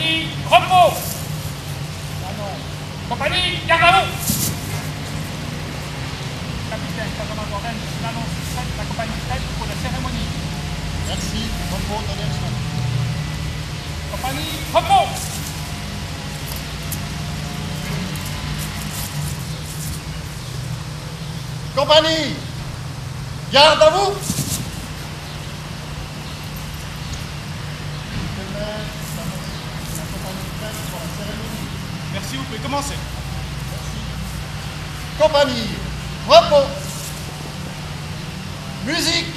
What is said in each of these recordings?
Compagnie, repos. Compagnie, garde à vous. Capitaine, Benjamin Jordan, je l'annonce prête, la compagnie prête pour la cérémonie. Merci, repos, direction. Compagnie, repos. Compagnie, garde à vous. Merci, vous pouvez commencer. Compagnie, repos. Musique.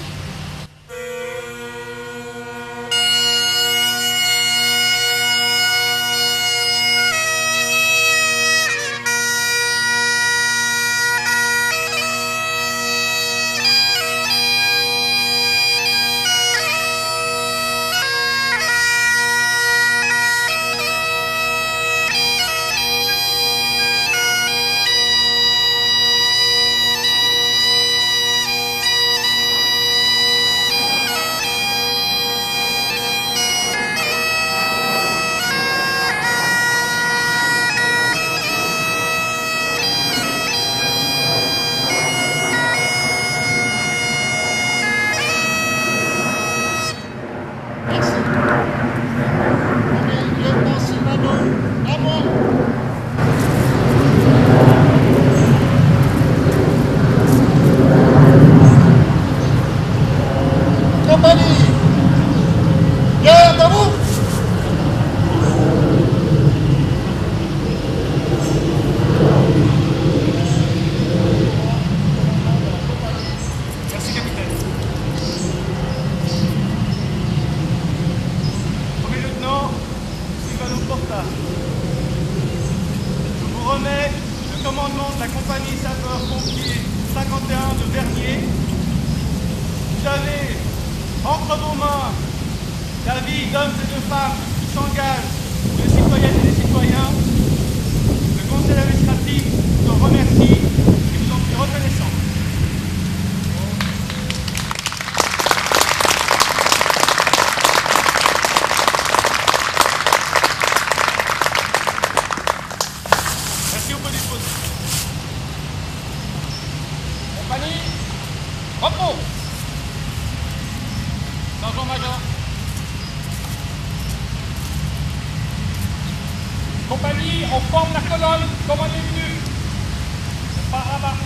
Je vous remets le commandement de la compagnie sapeurs-pompiers 51 de Vernier. Vous avez entre vos mains la vie d'hommes et de femmes qui s'engagent pour les citoyennes et les citoyens. Le conseil administratif vous en remercie et vous en suis reconnaissant. Merci, on peut disposer. Compagnie, repos. Sergent-major. Compagnie, on forme la colonne comme on est venu. Par là-bas.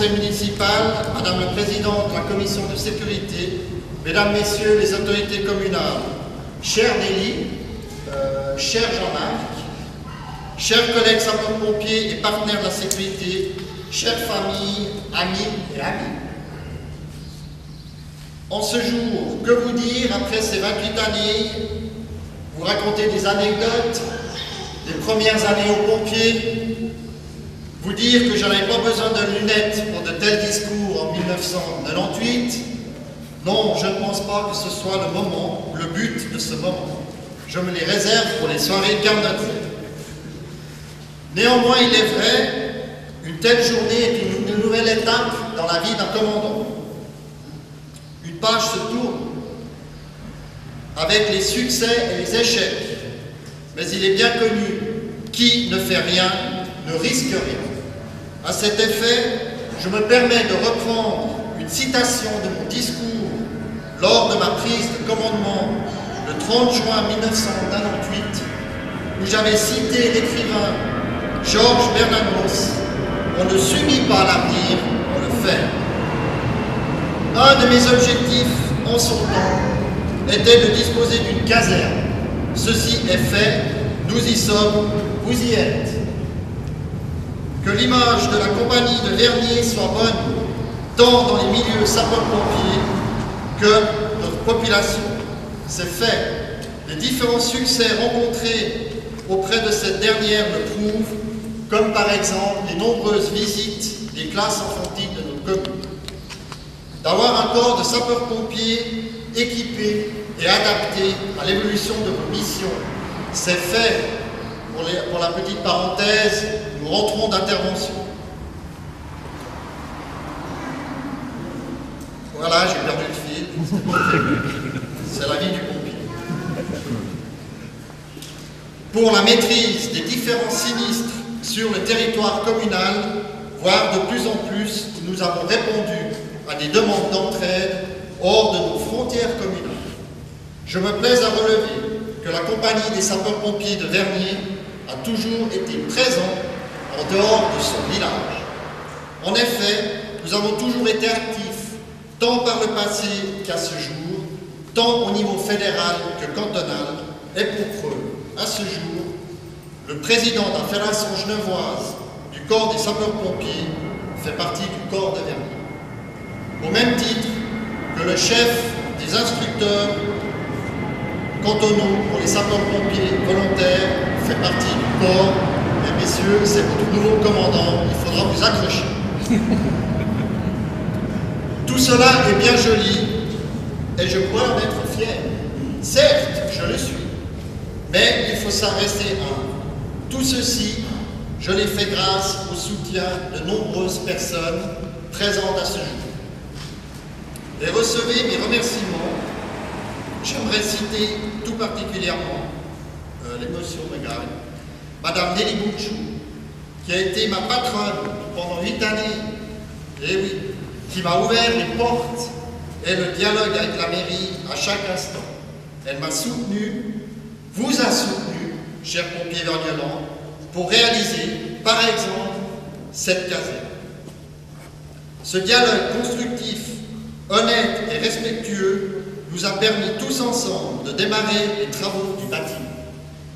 conseil municipal, Madame le Président de la Commission de sécurité, Mesdames, Messieurs les autorités communales, chère Nelly, cher Jean-Marc, chers collègues sapeurs-pompiers et partenaires de la sécurité, chères familles, amis et amis. En ce jour, que vous dire après ces 28 années, vous raconter des anecdotes, des premières années aux pompiers, vous dire que je n'avais pas besoin de lunettes pour de tels discours en 1998. Non, je ne pense pas que ce soit le moment, le but de ce moment. Je me les réserve pour les soirées carnotées. Néanmoins, il est vrai, une telle journée est une nouvelle étape dans la vie d'un commandant. Une page se tourne avec les succès et les échecs. Mais il est bien connu, qui ne fait rien ne risque rien. À cet effet, je me permets de reprendre une citation de mon discours lors de ma prise de commandement le 30 juin 1998, où j'avais cité l'écrivain Georges Bernanos, « On ne subit pas l'avenir, on le fait ». Un de mes objectifs en son temps était de disposer d'une caserne. Ceci est fait, nous y sommes, vous y êtes. Que l'image de la compagnie de Vernier soit bonne, tant dans les milieux sapeurs-pompiers que notre population. C'est fait. Les différents succès rencontrés auprès de cette dernière le prouvent, comme par exemple les nombreuses visites des classes enfantines de nos communes. D'avoir un corps de sapeurs-pompiers équipé et adapté à l'évolution de vos missions. C'est fait. Pour la petite parenthèse, nous rentrons d'intervention. Voilà, j'ai perdu le fil. C'est la vie du pompier. Pour la maîtrise des différents sinistres sur le territoire communal, voire de plus en plus, nous avons répondu à des demandes d'entraide hors de nos frontières communales. Je me plais à relever que la compagnie des sapeurs-pompiers de Vernier a toujours été présente en dehors de son village. En effet, nous avons toujours été actifs, tant par le passé qu'à ce jour, tant au niveau fédéral que cantonal, et pour preuve, à ce jour, le président de la Fédération genevoise du corps des sapeurs-pompiers fait partie du corps de Vernier. Au même titre que le chef des instructeurs cantonaux pour les sapeurs-pompiers volontaires fait partie du corps. Et messieurs, c'est votre nouveau commandant, il faudra vous accrocher. Tout cela est bien joli et je pourrais en être fier. Certes, je le suis, mais il faut ça rester humble. Tout ceci, je l'ai fait grâce au soutien de nombreuses personnes présentes à ce jour. Et recevez mes remerciements. J'aimerais citer tout particulièrement, l'émotion me gagne, Madame Nelly Bouchou, qui a été ma patronne pendant 8 années, et oui, qui m'a ouvert les portes et le dialogue avec la mairie à chaque instant. Elle m'a soutenu, vous a soutenu, chers pompiers vergnolans, pour réaliser, par exemple, cette caserne. Ce dialogue constructif, honnête et respectueux nous a permis tous ensemble de démarrer les travaux du bâtiment.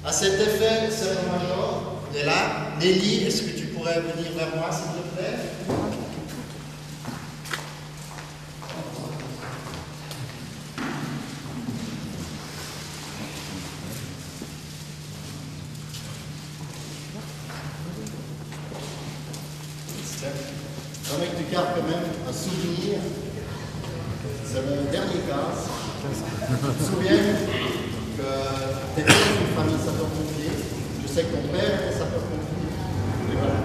À cet effet, sergent-major est là. Nelly, est-ce que tu pourrais venir vers moi, s'il te plaît? J'aimerais que tu gardes quand même un souvenir. C'est mon dernier cas. Je me souviens que tu étais une famille sapeur-pompier. Je sais que ton père était sapeur-pompier. Et voilà.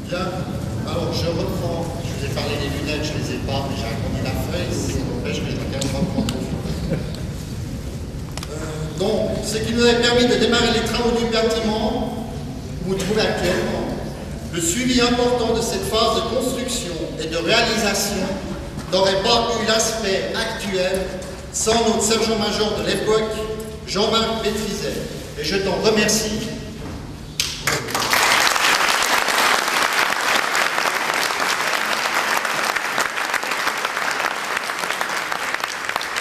Bien, alors je reprends, je vous ai parlé des lunettes, je ne les ai pas, mais j'ai agrandi la feuille, ça n'empêche que je dois quand même reprendre. Donc, ce qui nous a permis de démarrer les travaux du bâtiment, où nous trouvons actuellement. Le suivi important de cette phase de construction et de réalisation n'aurait pas eu l'aspect actuel sans notre sergent-major de l'époque, Jean-Marc Pétrizet. Et je t'en remercie.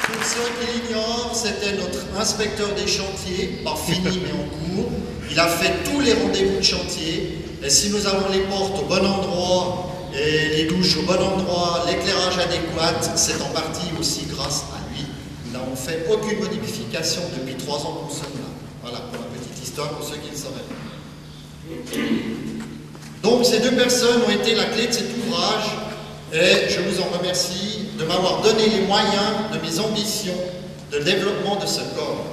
Pour ceux qui l'ignorent, c'était notre inspecteur des chantiers, pas fini mais en cours. Il a fait tous les rendez-vous de chantier. Et si nous avons les portes au bon endroit, et les douches au bon endroit, l'éclairage adéquat, c'est en partie aussi grâce à lui. Nous n'avons fait aucune modification depuis 3 ans que nous sommes là. Voilà pour la petite histoire pour ceux qui le sauraient. Donc ces 2 personnes ont été la clé de cet ouvrage et je vous en remercie de m'avoir donné les moyens de mes ambitions de développement de ce corps.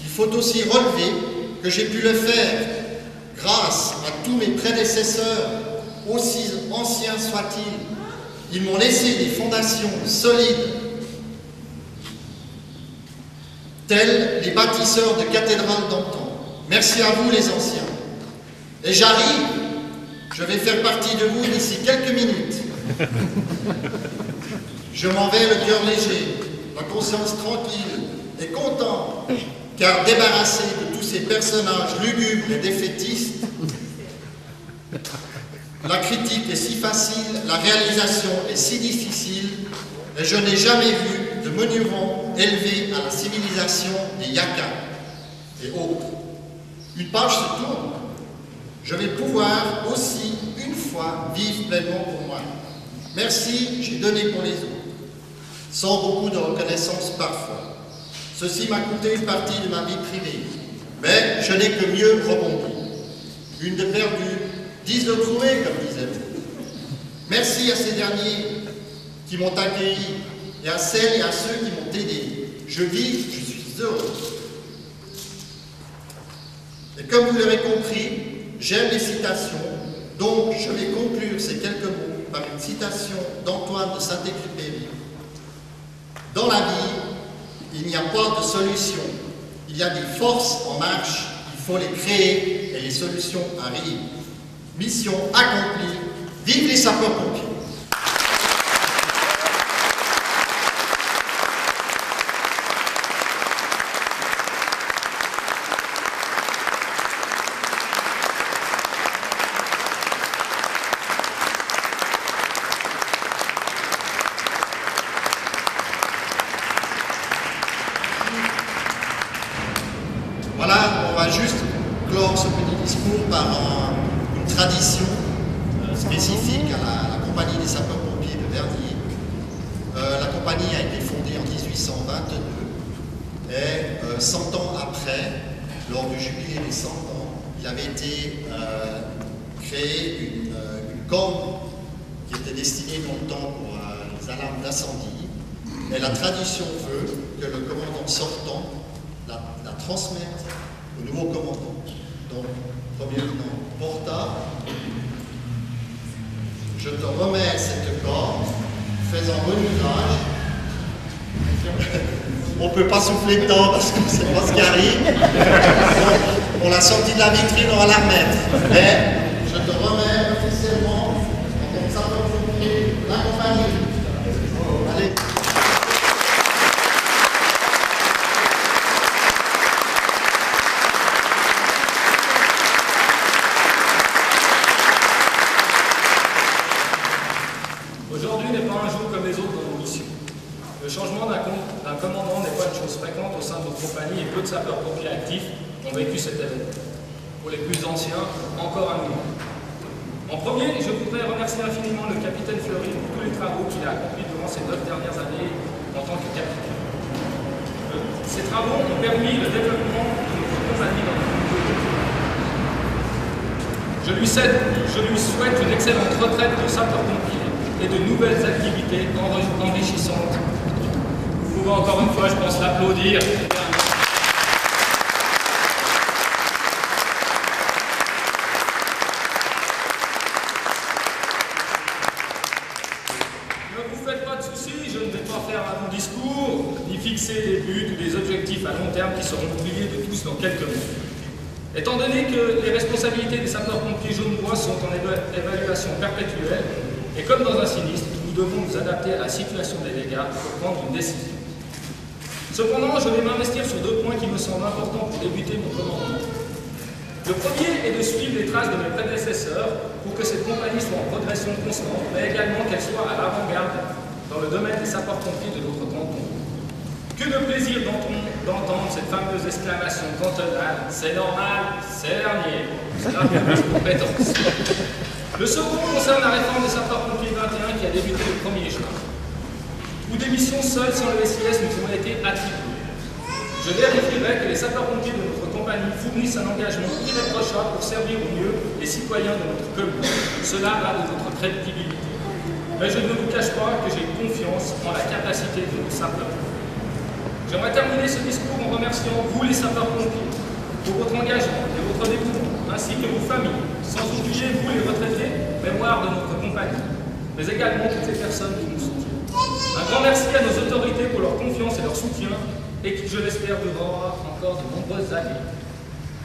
Il faut aussi relever que j'ai pu le faire grâce à tous mes prédécesseurs, aussi anciens soient-ils. Ils m'ont laissé des fondations solides, tels les bâtisseurs de cathédrales d'antan. Merci à vous les anciens. Et j'arrive, je vais faire partie de vous d'ici quelques minutes. Je m'en vais le cœur léger, la conscience tranquille et content, car débarrassé de tous ces personnages lugubres et défaitistes, la critique est si facile, la réalisation est si difficile, et je n'ai jamais vu de monument élevé à la civilisation des Yakas et autres. Une page se tourne. Je vais pouvoir aussi, une fois, vivre pleinement pour moi. Merci, j'ai donné pour les autres, sans beaucoup de reconnaissance parfois. Ceci m'a coûté une partie de ma vie privée, mais je n'ai que mieux rebondi. Une de perdue, 10 de trouvées, comme disait-on. Merci à ces derniers qui m'ont accueilli et à celles et à ceux qui m'ont aidé. Je vis, je suis heureux. Et comme vous l'aurez compris, j'aime les citations, donc je vais conclure ces quelques mots par une citation d'Antoine de Saint-Exupéry. Dans la vie, il n'y a pas de solution. Il y a des forces en marche, il faut les créer et les solutions arrivent. Mission accomplie. Vive les sapeurs-pompiers! Voilà, on va juste clore ce petit discours par une tradition spécifique à la compagnie des sapeurs-pompiers de Vernier. La compagnie a été fondée en 1822 et 100 ans après, lors du jubilé des 100 ans, il avait été créé une corne qui était destinée dans le temps pour les alarmes d'incendie. Et la tradition veut que le commandant sortant la transmette au nouveau commandant. Donc, premier lieutenant Porta, je te remets cette corde, fais-en bon usage. On ne peut pas souffler dedans parce que c'est pas ce qui arrive. Donc, on l'a sorti de la vitrine, on va la remettre. Mais je te remets officiellement en tant que sapeur-pompier la compagnie. Allez. Aujourd'hui n'est pas un jour comme les autres dans nos missions. Le changement d'un commandant n'est pas une chose fréquente au sein de notre compagnie et peu de sapeurs-pompiers actifs ont vécu cet événement. Pour les plus anciens, encore un moment. En premier, je voudrais remercier infiniment le capitaine Fleury pour tous les travaux qu'il a accomplis durant ces 9 dernières années en tant que capitaine. Ces travaux ont permis le développement de notre compagnie dans le monde. Je lui souhaite une excellente retraite de sapeur-pompier et de nouvelles activités enrichissantes. Vous pouvez encore une fois, je pense, l'applaudir. Ne vous faites pas de soucis, je ne vais pas faire un long discours, ni fixer des buts ou des objectifs à long terme qui seront oubliés de tous dans quelques mois. Étant donné que les responsabilités des sapeurs-pompiers genevois sont en évaluation perpétuelle, et comme dans un sinistre, nous devons nous adapter à la situation des dégâts pour prendre une décision. Cependant, je vais m'investir sur deux points qui me semblent importants pour débuter mon commandement. Le premier est de suivre les traces de mes prédécesseurs pour que cette compagnie soit en progression constante, mais également qu'elle soit à l'avant-garde dans le domaine des sapeurs-pompiers de notre canton. Que de plaisir d'entendre cette fameuse exclamation cantonale « C'est normal, c'est dernier ». C'est la plus compétence. Le second concerne la réforme des sapeurs-pompiers 21 qui a débuté le 1er juin, où des missions seules sans le SIS nous ont été attribuées. Je vérifierai que les sapeurs-pompiers de notre compagnie fournissent un engagement irréprochable pour servir au mieux les citoyens de notre commune. Cela va de notre crédibilité. Mais je ne vous cache pas que j'ai confiance en la capacité de nos sapeurs. J'aimerais terminer ce discours en remerciant vous les sapeurs-pompiers pour votre engagement et votre dévouement, ainsi que vos familles, sans oublier vous les retraités, mémoire de notre compagnie, mais également toutes les personnes qui nous soutiennent. Un grand merci à nos autorités pour leur confiance et leur soutien, et qui, je l'espère, durera encore de nombreuses années.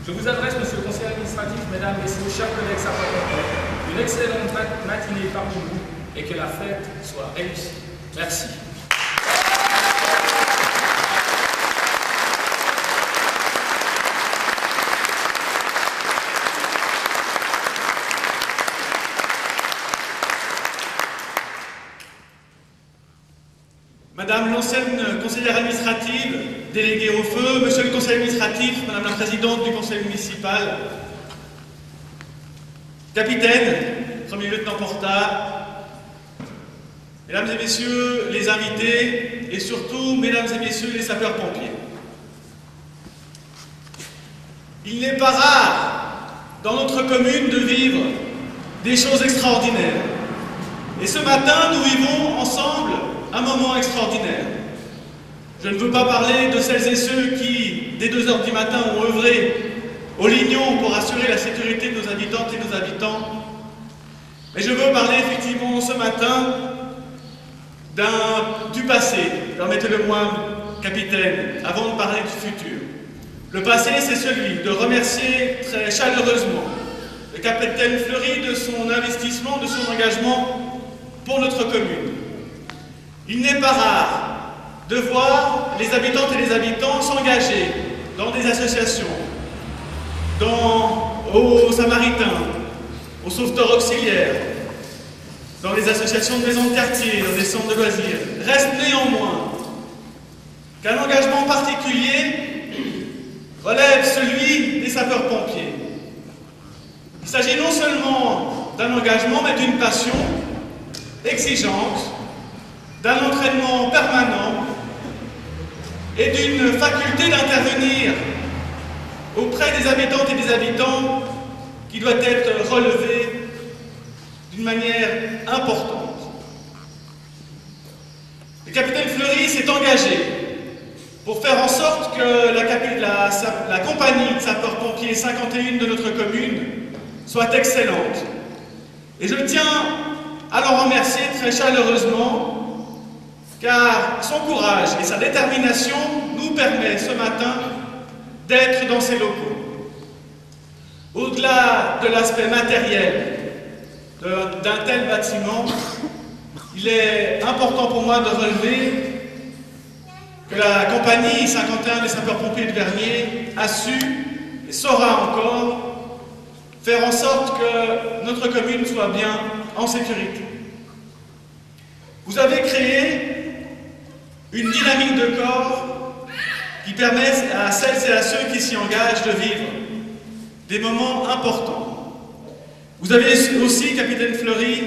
Je vous adresse, monsieur le conseiller administratif, mesdames, messieurs, chers collègues sapeurs-pompiers, une excellente matinée parmi vous, et que la fête soit réussie. Merci. Madame l'ancienne conseillère administrative, déléguée au feu, monsieur le conseiller administratif, madame la présidente du conseil municipal, capitaine, premier lieutenant Porta, mesdames et messieurs les invités et surtout mesdames et messieurs les sapeurs-pompiers. Il n'est pas rare dans notre commune de vivre des choses extraordinaires. Et ce matin, nous vivons ensemble un moment extraordinaire. Je ne veux pas parler de celles et ceux qui, dès 2 h du matin, ont œuvré au Lignon pour assurer la sécurité de nos habitantes et nos habitants. Mais je veux parler effectivement ce matin du passé. Permettez-le-moi, capitaine, avant de parler du futur. Le passé, c'est celui de remercier très chaleureusement le capitaine Fleury de son investissement, de son engagement pour notre commune. Il n'est pas rare de voir les habitantes et les habitants s'engager dans des associations, aux Samaritains, aux sauveteurs auxiliaires, dans les associations de maisons de quartier, dans des centres de loisirs. Reste néanmoins qu'un engagement particulier relève celui des sapeurs-pompiers. Il s'agit non seulement d'un engagement, mais d'une passion exigeante, d'un entraînement permanent et d'une faculté d'intervenir auprès des habitantes et des habitants qui doit être relevée d'une manière importante. Le capitaine Fleury s'est engagé pour faire en sorte que la compagnie de sapeurs-pompiers 51 de notre commune soit excellente. Et je tiens à l'en remercier très chaleureusement, car son courage et sa détermination nous permettent ce matin d'être dans ces locaux. Au-delà de l'aspect matériel d'un tel bâtiment, il est important pour moi de relever que la compagnie 51 des sapeurs-pompiers de Vernier a su et saura encore faire en sorte que notre commune soit bien en sécurité. Vous avez créé une dynamique de corps qui permet à celles et à ceux qui s'y engagent de vivre des moments importants. Vous avez aussi, capitaine Fleury,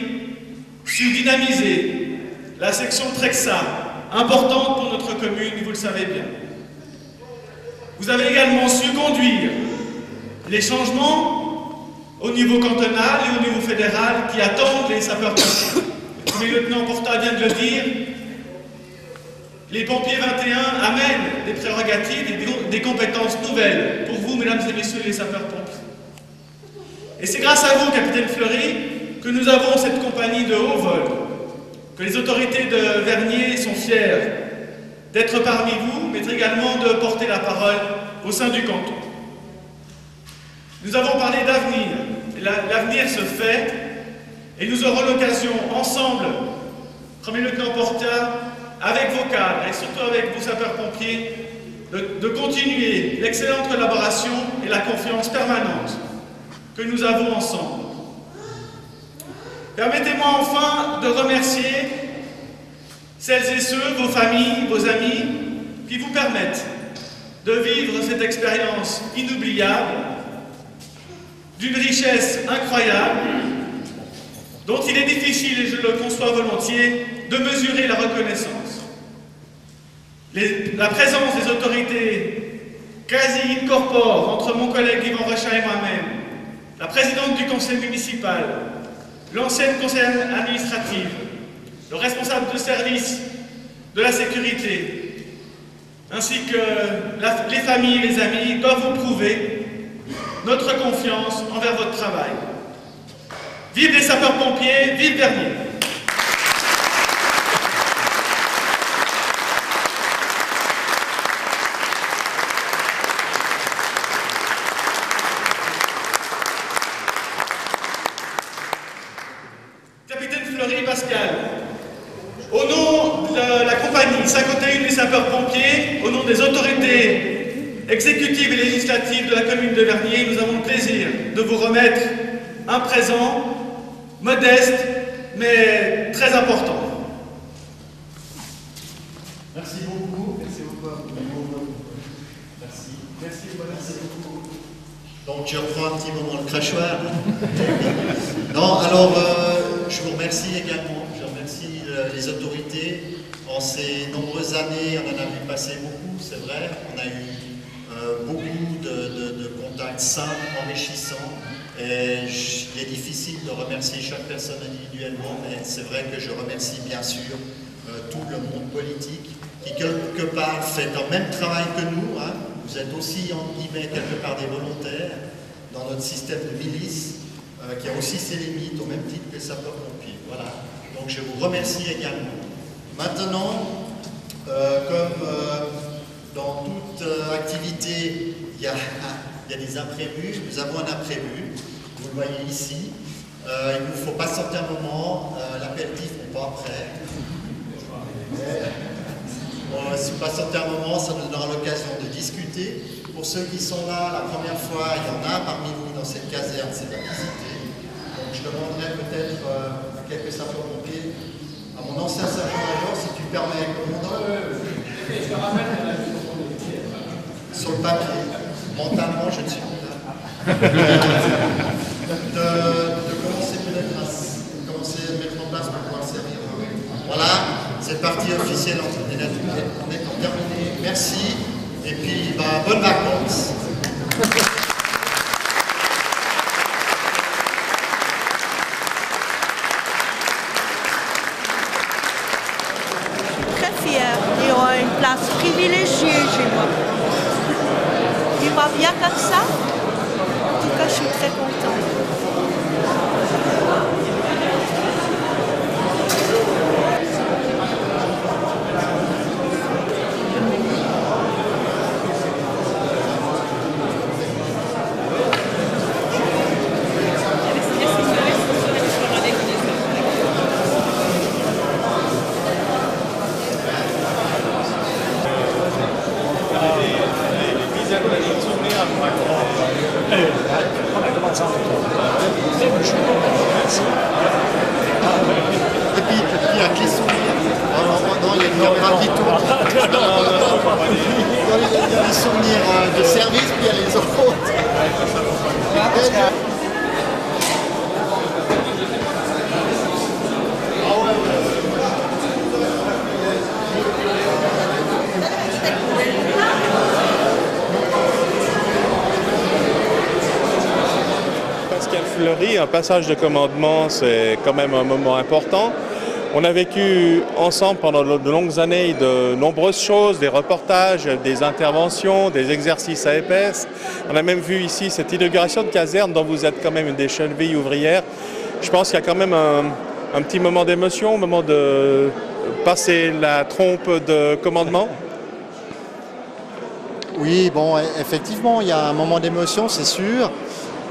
su dynamiser la section Trexa, importante pour notre commune, vous le savez bien. Vous avez également su conduire les changements au niveau cantonal et au niveau fédéral qui attendent les sapeurs-pompiers. Le lieutenant Porta vient de le dire, les pompiers 21 amènent des prérogatives et des compétences nouvelles pour vous, mesdames et messieurs les sapeurs-pompiers. Et c'est grâce à vous, capitaine Fleury, que nous avons cette compagnie de haut vol, que les autorités de Vernier sont fières d'être parmi vous, mais également de porter la parole au sein du canton. Nous avons parlé d'avenir. L'avenir se fait et nous aurons l'occasion ensemble, Premier lieutenant Porta, avec vos cadres et surtout avec vos sapeurs-pompiers, de continuer l'excellente collaboration et la confiance permanente que nous avons ensemble. Permettez-moi enfin de remercier celles et ceux, vos familles, vos amis, qui vous permettent de vivre cette expérience inoubliable, d'une richesse incroyable, dont il est difficile, et je le conçois volontiers, de mesurer la reconnaissance. La présence des autorités quasi incorpore entre mon collègue Yvan Rochat et moi-même, la présidente du conseil municipal, l'ancienne conseillère administrative, le responsable de service de la sécurité, ainsi que les familles et les amis doivent vous prouver notre confiance envers votre travail. Vive les sapeurs-pompiers, vive Vernier! Capitaine Fleury Pascal, au nom de la compagnie 51 des sapeurs-pompiers, au nom des autorités exécutives et législatives de la commune de Vernier, nous avons le plaisir de vous remettre un présent modeste, mais très important. Merci beaucoup. Merci beaucoup. Merci. Merci beaucoup. Donc je reprends un petit moment le crachoir. Non, alors je vous remercie également. Je remercie les autorités. En ces nombreuses années, on en a vu passer beaucoup, c'est vrai. On a eu beaucoup de contacts simples, enrichissants. Et il est difficile de remercier chaque personne individuellement, mais c'est vrai que je remercie bien sûr tout le monde politique qui quelque part fait le même travail que nous. Hein. Vous êtes aussi, entre guillemets, quelque part des volontaires dans notre système de milice qui a aussi ses limites au même titre que les sapeurs-pompiers. Voilà. Donc je vous remercie également. Maintenant, comme dans toute activité, il y a des imprévus, nous avons un imprévu, vous le voyez ici. Il ne faut pas sortir un moment, l'apéritif n'est pas prêt. Si vous passez un moment, ça nous donnera l'occasion de discuter. Pour ceux qui sont là la première fois, il y en a parmi vous dans cette caserne, c'est à visiter. Donc je demanderai peut-être à quelques sapeurs-pompiers, à mon ancien sergent-major, si tu permets, commandant, sur le papier, mentalement je ne suis pas là, de commencer peut-être à mettre en place pour pouvoir servir. Voilà, cette partie officielle on est terminé. Merci et puis bonnes vacances. Très fière. Ils ont une place privilégiée chez moi. Il va bien comme ça. En tout cas, je suis très contente. Et puis avec les souvenirs. Non, il y a une caméra qui tourne. Il y a les souvenirs de service, puis il y a les autres. Pascal Fleury, un passage de commandement, c'est quand même un moment important. On a vécu ensemble pendant de longues années de nombreuses choses, des reportages, des interventions, des exercices à épaisse. On a même vu ici cette inauguration de caserne dont vous êtes quand même une des chevilles ouvrières. Je pense qu'il y a quand même un petit moment d'émotion, un moment de passer la trompe de commandement? Oui, bon, effectivement, il y a un moment d'émotion, c'est sûr,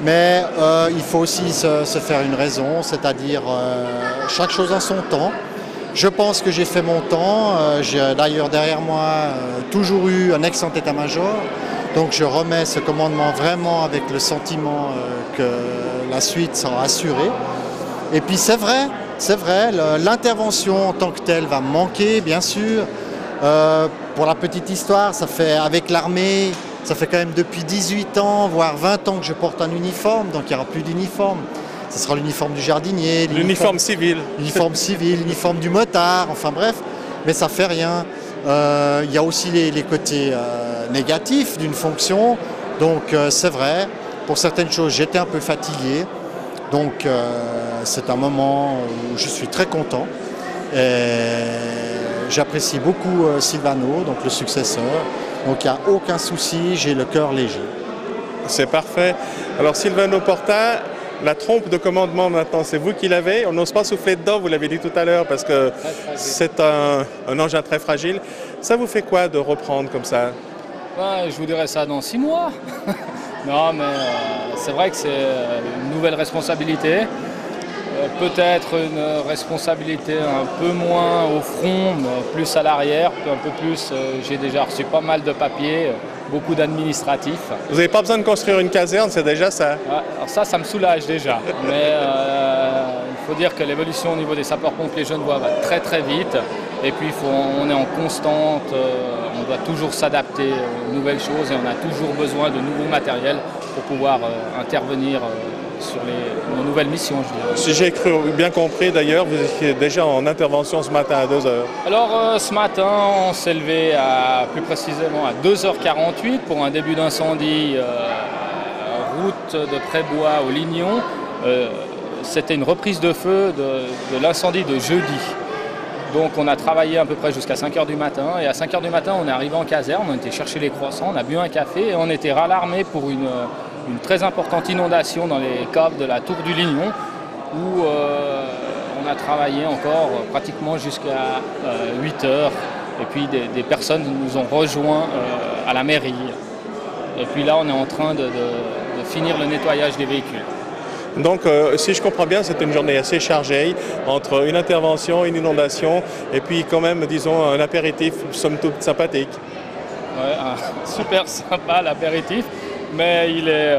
mais il faut aussi se faire une raison, c'est-à-dire chaque chose en son temps. Je pense que j'ai fait mon temps. J'ai d'ailleurs derrière moi toujours eu un excellent état-major. Donc je remets ce commandement vraiment avec le sentiment que la suite sera assurée. Et puis c'est vrai, l'intervention en tant que telle va me manquer, bien sûr. Pour la petite histoire, ça fait avec l'armée, ça fait quand même depuis 18 ans, voire 20 ans que je porte un uniforme, donc il n'y aura plus d'uniforme. Ce sera l'uniforme du jardinier, l'uniforme civil, l'uniforme du motard, enfin bref, mais ça fait rien. Il y a aussi les côtés négatifs d'une fonction, donc c'est vrai, pour certaines choses j'étais un peu fatigué, donc c'est un moment où je suis très content. J'apprécie beaucoup Silvano, donc le successeur, donc il n'y a aucun souci, j'ai le cœur léger. C'est parfait. Alors Silvano Porta, la trompe de commandement maintenant, c'est vous qui l'avez. On n'ose pas souffler dedans, vous l'avez dit tout à l'heure, parce que c'est un engin très fragile. Ça vous fait quoi de reprendre comme ça? Je vous dirais ça dans 6 mois. Non, mais c'est vrai que c'est une nouvelle responsabilité. Peut-être une responsabilité un peu moins au front, plus à l'arrière, un peu plus. J'ai déjà reçu pas mal de papiers, beaucoup d'administratifs. Vous n'avez pas besoin de construire une caserne, c'est déjà ça. Alors ça me soulage déjà. Mais il faut dire que l'évolution au niveau des sapeurs-pompiers genevois va très très vite. Et puis on est en constante, on doit toujours s'adapter aux nouvelles choses et on a toujours besoin de nouveaux matériels pour pouvoir intervenir sur nos nouvelles missions, je dirais. Si j'ai bien compris d'ailleurs, vous étiez déjà en intervention ce matin à 2h. Alors ce matin, on s'est levé plus précisément à 2h48 pour un début d'incendie route de Prébois au Lignon. C'était une reprise de feu de l'incendie de jeudi. Donc on a travaillé à peu près jusqu'à 5h du matin et à 5h du matin on est arrivé en caserne, on était chercher les croissants, on a bu un café et on était ralarmé pour une très importante inondation dans les caves de la tour du Lignon où on a travaillé encore pratiquement jusqu'à 8h et puis des personnes nous ont rejoints à la mairie. Et puis là on est en train de finir le nettoyage des véhicules. Donc, si je comprends bien, c'est une journée assez chargée entre une intervention, une inondation et puis quand même, disons, un apéritif somme toute sympathique. Ouais, super sympa l'apéritif, mais il est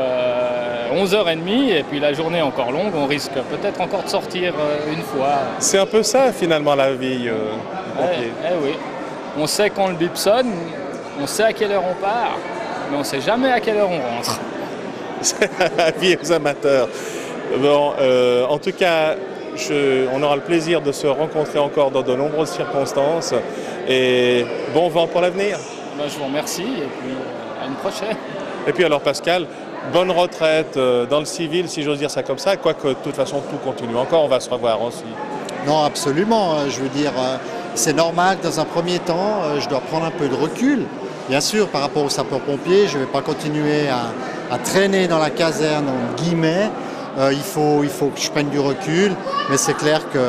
11h30 et puis la journée est encore longue, on risque peut-être encore de sortir une fois. C'est un peu ça finalement la vie. Oui, on sait quand le bip sonne, on sait à quelle heure on part, mais on ne sait jamais à quelle heure on rentre. C'est la vie aux amateurs. Bon, en tout cas, on aura le plaisir de se rencontrer encore dans de nombreuses circonstances et bon vent pour l'avenir. Je vous remercie et puis à une prochaine. Et puis alors Pascal, bonne retraite dans le civil, si j'ose dire ça comme ça, quoique de toute façon tout continue encore, on va se revoir aussi. Non, absolument, je veux dire, c'est normal que dans un premier temps, je dois prendre un peu de recul. Bien sûr, par rapport aux sapeurs-pompiers, je ne vais pas continuer à traîner dans la caserne, en guillemets. Il faut que je prenne du recul, mais c'est clair que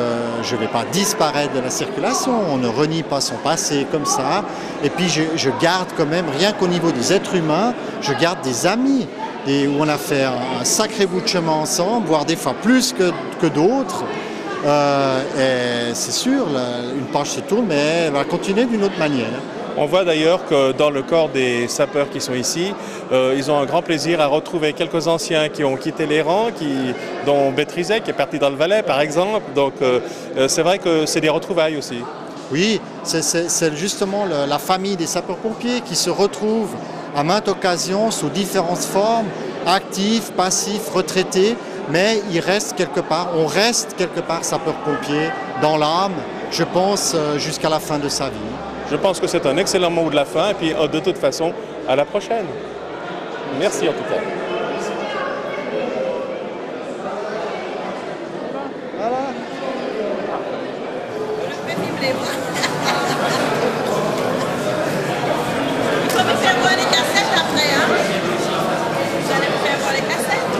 je ne vais pas disparaître de la circulation. On ne renie pas son passé comme ça. Et puis je garde quand même, rien qu'au niveau des êtres humains, je garde des amis où on a fait un sacré bout de chemin ensemble, voire des fois plus que d'autres. Et c'est sûr, une page se tourne, mais elle va continuer d'une autre manière. On voit d'ailleurs que dans le corps des sapeurs qui sont ici, ils ont un grand plaisir à retrouver quelques anciens qui ont quitté les rangs, dont Bétrizet qui est parti dans le Valais par exemple. Donc c'est vrai que c'est des retrouvailles aussi. Oui, c'est justement la famille des sapeurs-pompiers qui se retrouve à maintes occasions sous différentes formes, actifs, passifs, retraités, mais on reste quelque part sapeur-pompier dans l'âme, je pense, jusqu'à la fin de sa vie. Je pense que c'est un excellent mot de la fin et puis de toute façon, à la prochaine. Merci en tout cas. Voilà. Il faut me faire voir les cassettes après, hein? Vous allez me faire voir les cassettes?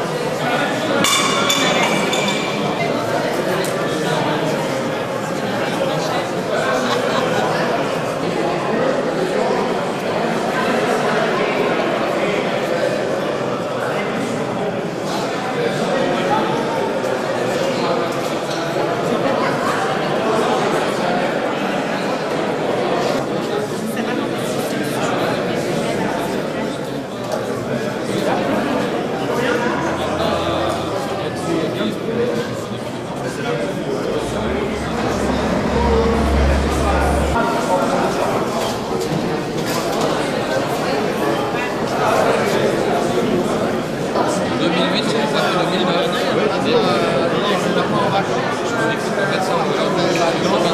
écoute le médecin aujourd'hui,